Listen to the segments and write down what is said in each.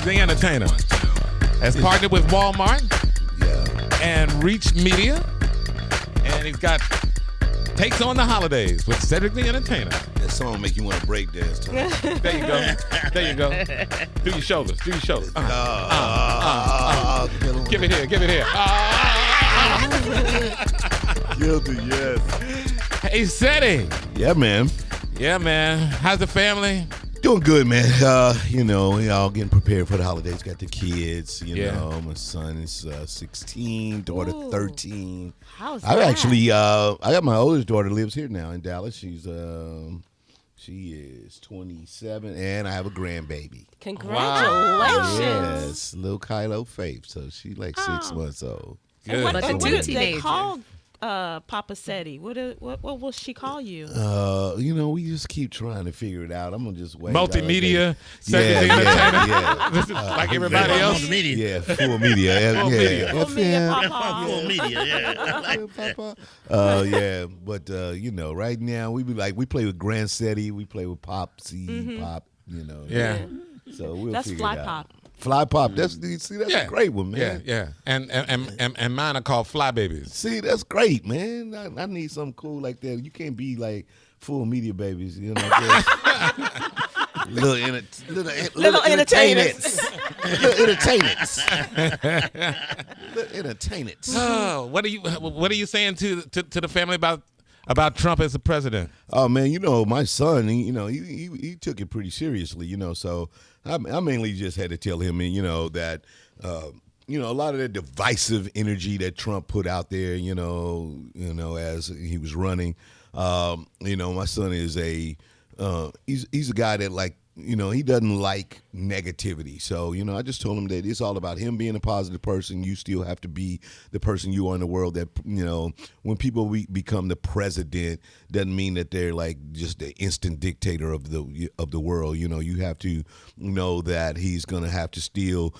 Cedric the Entertainer has partnered with Walmart and Reach Media, and he's got Takes on the Holidays with Cedric the Entertainer. That song make you want to break dance, Tony. There you go. There you go. Do your shoulders. Do your shoulders. Give it here. Give it here. Guilty, yes. Hey, Cedric. Yeah, man. Yeah, man. How's the family? Doing good, man. You know, we all getting prepared for the holidays. Got the kids, you know. My son is 16, daughter 13. How's that? I got my oldest daughter lives here now in Dallas. She is 27, and I have a grandbaby. Congratulations. Yes, little Kylo Faith. So she's like 6 months old. Good. What But did they teenager. call Papa Seti? What will she call you? You know, we just keep trying to figure it out. I'm gonna just wait. Multimedia, Cedric the Entertainer. Yeah. This is like everybody else. Media. Yeah, full media. Full media. Full media, FM. Papa. Full media, yeah. Yeah, but you know, right now we play with Grand Seti, we play with Popsy, Pop, you know. Yeah. So we'll That's figure Fly it out. Pop. Fly Pop. That's a great one, man. Yeah. And mine are called Fly Babies. See, that's great, man. I need something cool like that. You can't be like full media babies, you know. Little entertainers. Little entertainers. Oh, what are you saying to the family about Trump as the president? Oh man, you know my son. He took it pretty seriously. You know, so I mainly just had to tell him, you know, that a lot of the divisive energy that Trump put out there. You know, as he was running. My son is he's a guy that he doesn't like negativity. So, I just told him that it's all about him being a positive person. You still have to be the person you are in the world that, when people become the president, doesn't mean that they're like just the instant dictator of the world. You have to know that he's going to have to still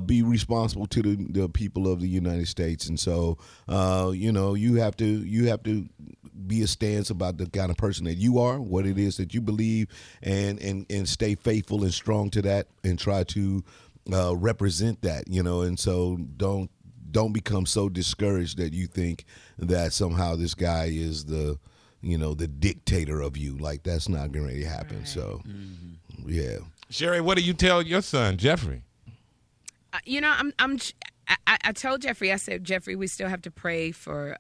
be responsible to the people of the United States. And so, you have to be a stance about the kind of person that you are, what it is that you believe, and stay faithful and strong to that, and try to represent that, and so don't become so discouraged that you think that somehow this guy is the dictator of you. Like, that's not going to happen. Right. So yeah. Sherry, what do you tell your son, Jeffrey? I told Jeffrey, I said, Jeffrey, we still have to pray for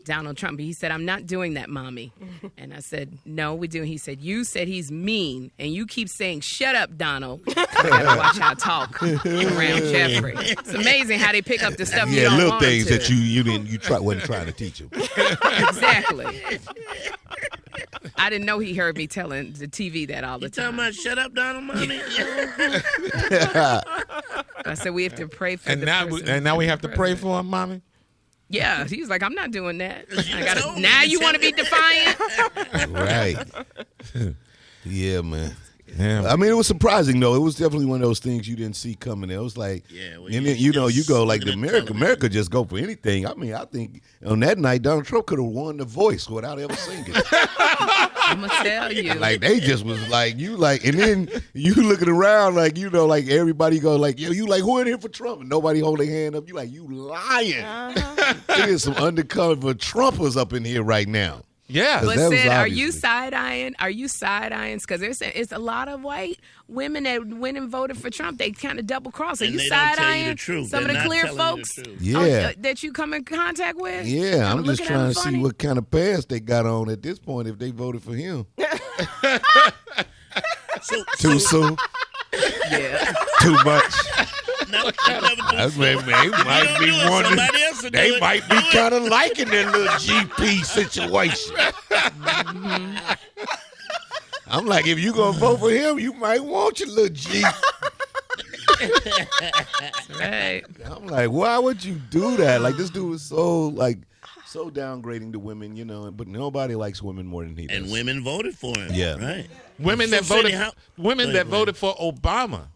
Donald Trump. He said, I'm not doing that, Mommy. And I said, no, we do. He said, you said he's mean, and you keep saying, shut up, Donald. You gotta watch how I talk around Jeffrey. It's amazing how they pick up the stuff you don't little want things to. that wasn't trying to teach him. Exactly. I didn't know he heard me telling the TV that all the time. You talking about shut up, Donald, Mommy? I said, we have to pray for and now we have to pray for him, Mommy? Yeah, he's like, I'm not doing that. Now you want to be defiant? Right. Yeah, man. Yeah. I mean, it was surprising, though. It was definitely one of those things you didn't see coming. It was like, and then, you go like America just go for anything. I mean, I think on that night, Donald Trump could have won The Voice without ever singing. I'm going to tell you. Like, they just was like, and then you looking around like, like everybody go like, yo, you like, who in here for Trump? And nobody hold their hand up. You like, you lying. There's some undercover Trumpers up in here right now. Yeah. But said, are you side-eyeing? Are you side-eyeing? Because it's a lot of white women that went and voted for Trump. They kind of double-cross. Are you side-eyeing some of the clear folks that you come in contact with? Yeah, I'm just trying to see what kind of pants they got on at this point if they voted for him. Too soon? Yeah. Too much? They might be kind of liking that little GP situation. I'm like, if you gonna vote for him, you might want your little G. Right. I'm like, why would you do that? Like, this dude was so downgrading to women, but nobody likes women more than he does. And women voted for him. Yeah. Right. Women that voted for Obama.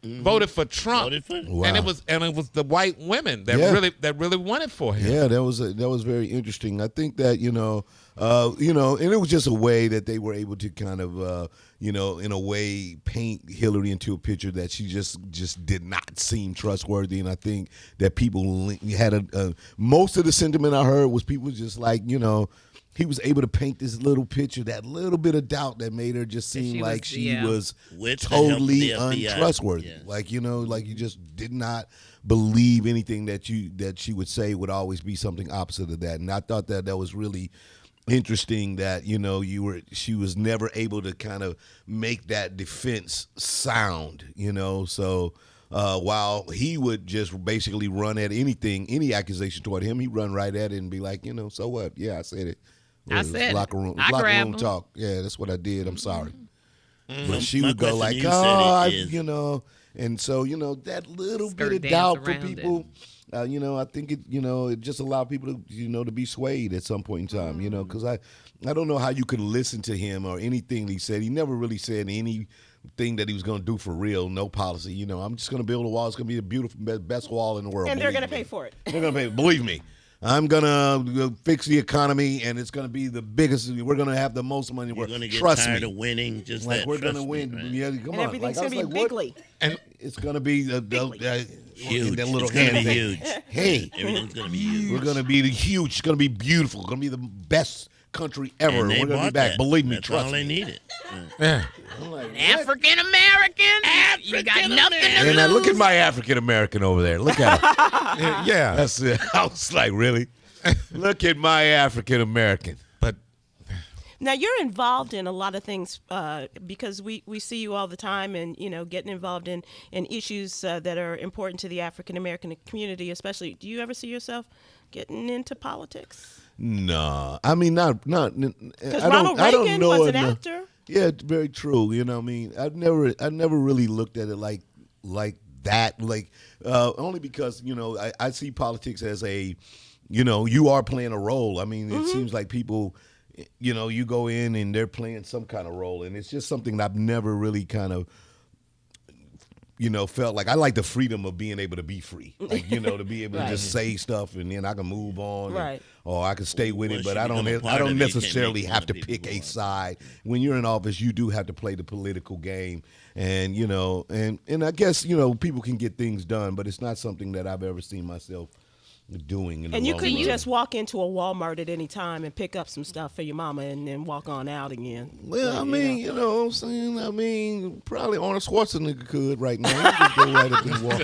voted for Trump, Wow. and it was the white women that really wanted for him. Yeah, that was very interesting. I think that and it was just a way that they were able to kind of in a way paint Hillary into a picture that she just did not seem trustworthy. And I think that people had most of the sentiment I heard was people just like he was able to paint this little picture, that little bit of doubt that made her just seem like she was totally untrustworthy. Yes. Like you just did not believe anything that she would say would always be something opposite of that. And I thought that was really interesting that she was never able to kind of make that defense sound. So while he would just basically run at any accusation toward him, he'd run right at it and be like, so what? Yeah, I said it. I said locker room, locker room talk. Yeah, that's what I did. I'm sorry. But she My would go like, and so that little bit of doubt for people. I think it just allowed people to to be swayed at some point in time. Because I don't know how you could listen to him or anything he said. He never really said anything that he was going to do for real. No policy. I'm just going to build a wall. It's going to be the beautiful best wall in the world. And they're going to pay for it. They're going to pay. Believe me. I'm going to fix the economy, and it's going to be the biggest. We're going to have the most money. We're going to get tired of winning. Just like that. We're going to win. Right? Yeah, come on. Everything's going to be bigly. And it's going to be huge. That little it's going to be thing. huge. Hey, everything's going to be huge. We're going to be huge. It's going to be beautiful. It's going to be the best country ever. And we're going to be back. That. Believe me, That's trust all me. they needed. Yeah. Like, African American. You got nothing to and lose. now look at my African American over there. Look at him. Yeah. That's it. I was like, really? Look at my African American. But now you're involved in a lot of things because we see you all the time and getting involved in issues that are important to the African American community, especially. Do you ever see yourself getting into politics? No, I mean not. Because Ronald Reagan was an actor. Yeah, it's very true. I mean, I never really looked at it like that. Like only because I see politics as a you are playing a role. I mean, it seems like people, you go in and they're playing some kind of role, and it's just something that I've never really kind of, felt like. I like the freedom of being able to be free, like to be able to just say stuff and then I can move on, right? Or I can stay with it, but I become a part I don't of it, necessarily you can't have to make pick people a go on. side. When you're in office, you do have to play the political game, and and I guess people can get things done, but it's not something that I've ever seen myself doing. And you couldn't just walk into a Walmart at any time and pick up some stuff for your mama and then walk on out again. Well, I mean, you know what I'm saying? I mean, probably Arnold Schwarzenegger could right now. He just go right up and walk.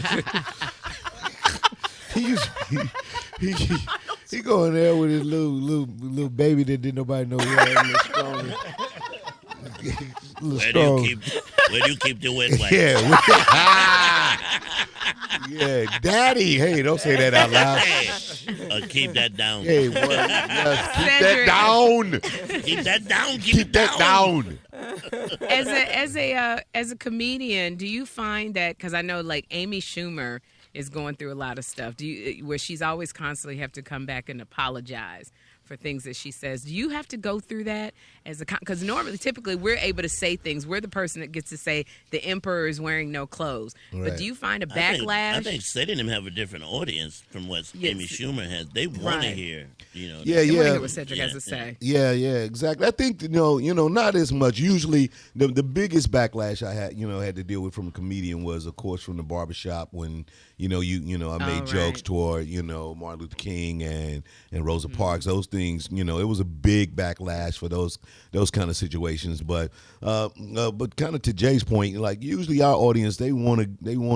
He go in there with his little baby that didn't nobody know he had, a little strong. Where do you keep the wet wipes? Yeah, Daddy. Hey, don't say that out loud. Keep that down. Hey, boy, keep that down. Keep that down. Keep that down. As a comedian, do you find that, because I know like Amy Schumer is going through a lot of stuff, where she's always constantly have to come back and apologize for things that she says. Do you have to go through that because typically we're able to say things. We're the person that gets to say the emperor is wearing no clothes. Right. But do you find a backlash? I think Sid and him have a different audience from what Amy Schumer has. They want to hear, They want to hear what Cedric has to say. Yeah, exactly. I think not as much. Usually, the biggest backlash I had to deal with from a comedian was, of course, from the barbershop when I made jokes toward Martin Luther King and Rosa Parks. Those things, it was a big backlash for those kind of situations. But kind of to Jay's point, like usually our audience they want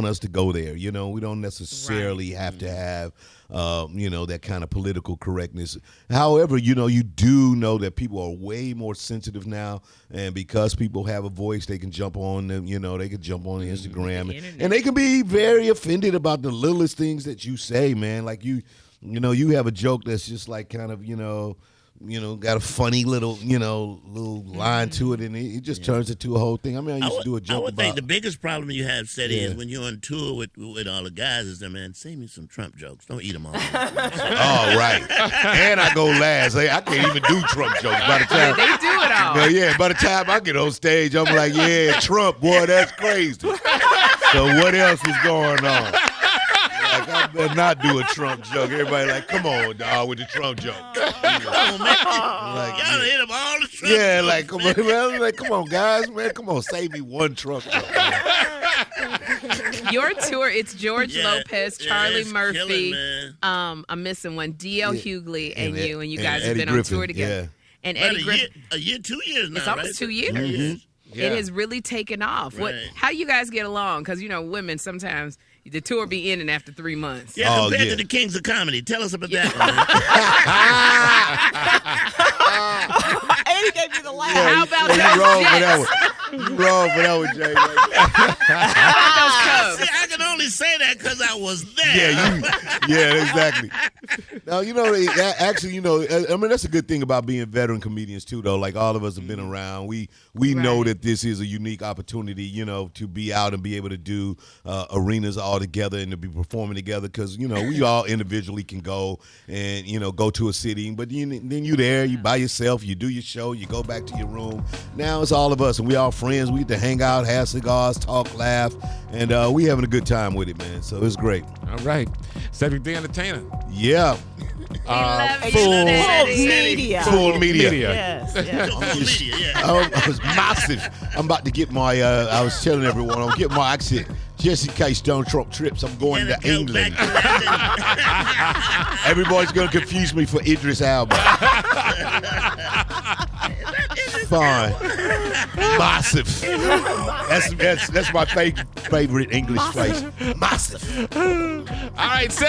us to go there. We don't necessarily have to have that kind of political correctness. However, you do know that people are way more sensitive now, and because people have a voice, they can jump on them. They can jump on Instagram, and they can be very offended about the littlest things that you say, man. Like you have a joke that's just like kind of got a funny little line to it, and it just turns into a whole thing. I mean, I used to do a joke I would about. think the biggest problem you have, Seti, is when you're on tour with all the guys is that, man, save me some Trump jokes. Don't eat them all. Oh, right. And I go last. I can't even do Trump jokes by the time. They do it all. By the time I get on stage, I'm like, yeah, Trump, boy, that's crazy. So what else is going on? Like, I better not do a Trump joke. Everybody like, come on, dog, with the Trump joke. Come on, man. Y'all hit up all the Trump Yeah, jokes, like, come on, man. Like, come on, guys, man. Come on, save me one Trump joke. Your tour, it's George Lopez, Charlie it's Murphy. killing, man. I'm missing one. D.L. Hughley and you guys have Eddie been on Griffin, tour together. yeah. And About Eddie Griffin. a year, 2 years now, It's almost 2 years. Years. It has really taken off. Right. How you guys get along? Because, women sometimes the tour be ending after 3 months. Yeah, Oh, compared yeah. to the Kings of Comedy. Tell us about that one. And he gave you the laugh. How about you those wrong for Jets? that one. You wrong for that one, Jay. See, I can only say that because I was there. Yeah, exactly. Now, actually, I mean, that's a good thing about being veteran comedians, too, though. Like, all of us have been around. We know Right. that this is a unique opportunity, to be out and be able to do arenas all together and to be performing together because, we all individually can go and, go to a city. But then you there, you by yourself, you do your show, you go back to your room. Now it's all of us, and we all friends. We get to hang out, have cigars, talk, laugh, and we having a good time with it, man. So it's great. All right. Cedric the Entertainer. Yeah. Full media. Full media. Yes, yes. Full media, yeah. I was massive. I'm about to get my, I was telling everyone, I'm getting my accent just in case Donald Trump trips. I'm going Yeah, to go England. back to that. Everybody's going to confuse me for Idris Elba. Fine. Massive. That's my favorite English phrase. Massive. All right, Cedric.